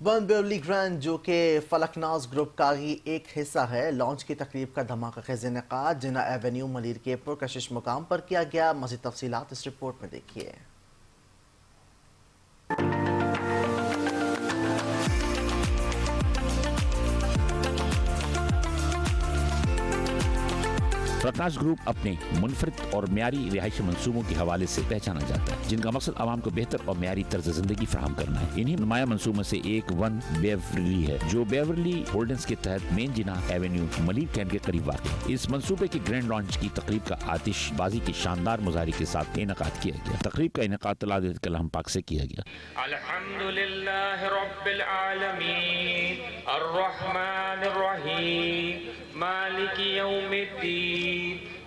One Beverley grand جو کہ فلکناز group کا ہی ایک حصہ ہے، لانچ کی تقریب کا دھماکہ خیز انعقاد جنا ایونیو ملیر کے پرکشش مقام پر کیا گیا۔ مزید تفصیلات اس رپورٹ میں دیکھیے۔ فلکناز گروپ اپنے منفرد اور معیاری رہائشی منصوبوں کے حوالے سے پہچانا جاتا ہے، جن کا مقصد عوام کو بہتر اور معیاری طرز زندگی فراہم کرنا ہے۔ انہی نمایاں منصوبوں سے ایک ون بیورلی ہے، جو بیورلی ہولڈنگز کے تحت مین جناح ایونیو ملیر کینٹ کے قریب واقع ہے۔ اس منصوبے کے گرینڈ لانچ کی تقریب کا آتش بازی کے شاندار مظاہرے کے ساتھ انعقاد کیا گیا۔ تقریب کا انعقاد طلعت کلام پاک سے کیا گیا۔ الحمدللہ رب العالمین الرحمن الرحیم مالک یوم الدین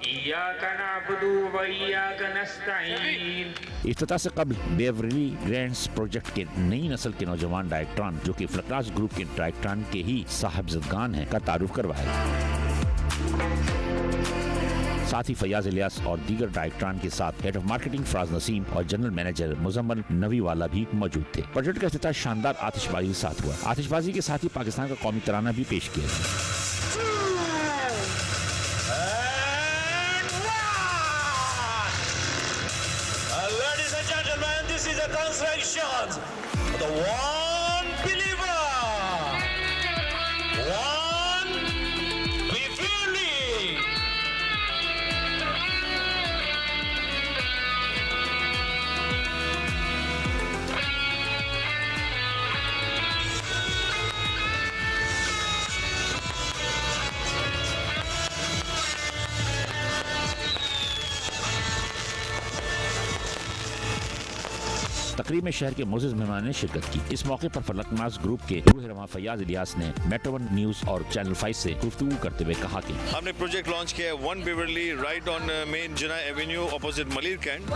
ایاک نعبد و ایاک نستعین۔ افتتاح سے قبل بیورلی گرینڈز پروجیکٹ کے نئی نسل کے نوجوان ڈائریکٹران، جو کہ فلکناز گروپ کے ڈائریکٹران کے ہی صاحبزادگان ہیں، کا تعارف کروایا۔ ساتھ ہی فیاض الیاس اور دیگر ڈائریکٹران کے ساتھ ہیڈ آف مارکیٹنگ فراز نسیم اور جنرل مینیجر مزمل نوی والا بھی موجود تھے۔ پروجیکٹ کا افتتاح شاندار آتش بازی کے ساتھ ہوا۔ آتش بازی کے ساتھ ہی پاکستان کا قومی ترانہ بھی پیش کیا گیا۔ Ladies and gentlemen, this is the construction of the one believer, one believe. تقریب میں شہر کے معزز مہمانوں نے شرکت کی۔ اس موقع پر فلکناز گروپ کے روح رواں فیاض الیاس نے میٹرو ون نیوز اور چینل 5 سے گفتگو کرتے ہوئے کہا کہ ہم نے پروجیکٹ لانچ کیا ہے one Beverly right on main Jinnah avenue opposite Malir cantt.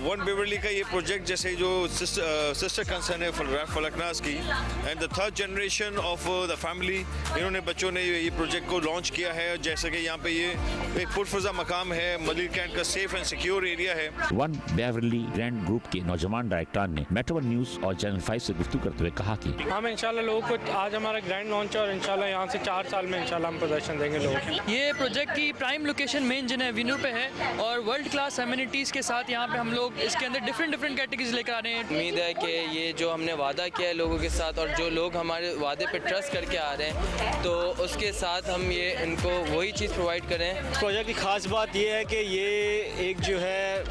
One Beverly کا یہ پروجیکٹ جیسے جو سسٹر کنسرن ہے فلکناز کی and the third generation of the family, انہوں نے بچوں نے یہ پروجیکٹ کو لانچ کیا ہے، جیسے کہ یہاں پہ یہ ایک پرفضا مقام ہے، ملیر کینٹ کا سیف اینڈ سیکیور ایریا ہے۔ ون بیورلی گرینڈ گروپ کے نوجوان ڈائریکٹران نے میٹرو ون نیوز اور چینل 5 سے گفتگو کرتے ہوئے کہا کہ ہم انشاءاللہ لوگوں کو آج ہمارا گرینڈ لانچ ہے اور انشاءاللہ یہاں سے 4 سال میں انشاءاللہ ہم پوزیشن دیں گے لوگوں کو۔ یہ پروجیکٹ کی پرائم لوکیشن مین جناح ایونیو پہ ہے اور ورلڈ کلاس ایمینٹیز کے ساتھ یہاں پہ ہم لوگ اس کے اندر ڈفرینٹ کیٹیگریز لے کر آ رہے ہیں۔ امید ہے کہ یہ جو ہم نے وعدہ کیا ہے لوگوں کے ساتھ اور جو لوگ ہمارے وعدے پہ ٹرسٹ کر کے آ رہے ہیں، تو اس کے ساتھ ہم یہ ان کو وہی چیز پرووائڈ کریں۔ پروجیکٹ کی خاص بات یہ ہے کہ یہ ایک جو ہے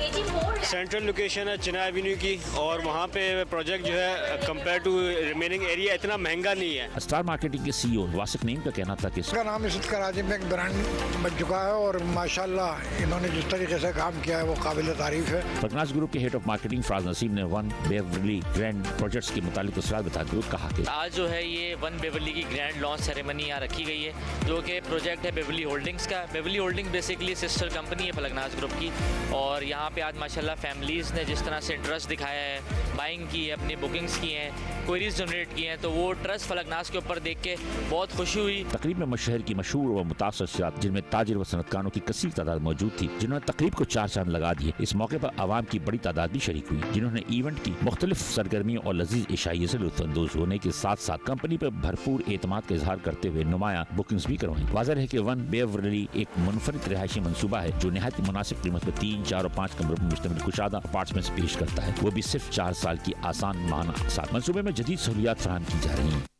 سینٹرل لوکیشن ہے جناح ایونیو کی، اور وہاں پہ پروجیکٹ جو ہے کمپیئر ٹو ریمیننگ ایریا اتنا مہنگا نہیں ہے۔ اسٹار مارکیٹنگ کے سی او واسق نعیم کا کہنا تھا کہ اس کا نام اس وقت کراچی میں ایک برانڈ بن چکا ہے اور ماشاءاللہ انہوں نے جس طریقے سے کام کیا ہے وہ قابل تعریف ہے۔ فلکناز گروپ کے ہیڈ آف مارکیٹنگ فراز نسیم نے ون بیورلی گرینڈ پروجیکٹس کے متعلق تفصیلات بتاتے ہوئے کہا کہ آج جو ہے یہ ون بیورلی کی گرینڈ لانچ سیریمنی یہاں رکھی گئی ہے، جو کہ پروجیکٹ ہے بیورلی ہولڈنگز کا۔ Beverley holding basically sister company ہے فلکناز گروپ کی، اور یہاں پہ آج ماشاءاللہ فیملیز نے جس طرح سے انٹرسٹ دکھایا ہے، بائنگ کی ہے، اپنی بکنگز کی ہیں، کوئریز جنریٹ کی ہیں، تو وہ ٹرسٹ فلکناز کے اوپر دیکھ کے بہت خوشی ہوئی۔ تقریب میں شہر کی مشہور و متاثر شخصیات، جن میں تاجر و صنعت کاروں کی کثیر تعداد موجود تھی، جنہوں نے تقریب کو 4 چاند لگا دیے۔ اس موقع پر عوام کی بڑی تعداد بھی شریک ہوئی، جنہوں نے ایونٹ کی مختلف سرگرمیوں اور لذیذ عشائیے سے لطف اندوز ہونے کے ساتھ ساتھ کمپنی پر بھرپور اعتماد کا اظہار کرتے ہوئے نمایاں بکنگز بھی کروائیں۔ واضح ہے کہ ون بیورلی ایک منفرد رہائشی منصوبہ ہے جو نہایت مناسب قیمت پر 3، 4 اور 5 کمروں پر مشتمل کشادہ اپارٹمنٹس پیش کرتا ہے، وہ بھی صرف 4 سال کی آسان ماہانہ اقساط۔ منصوبے میں جدید سہولیات فراہم کی جا رہی ہیں۔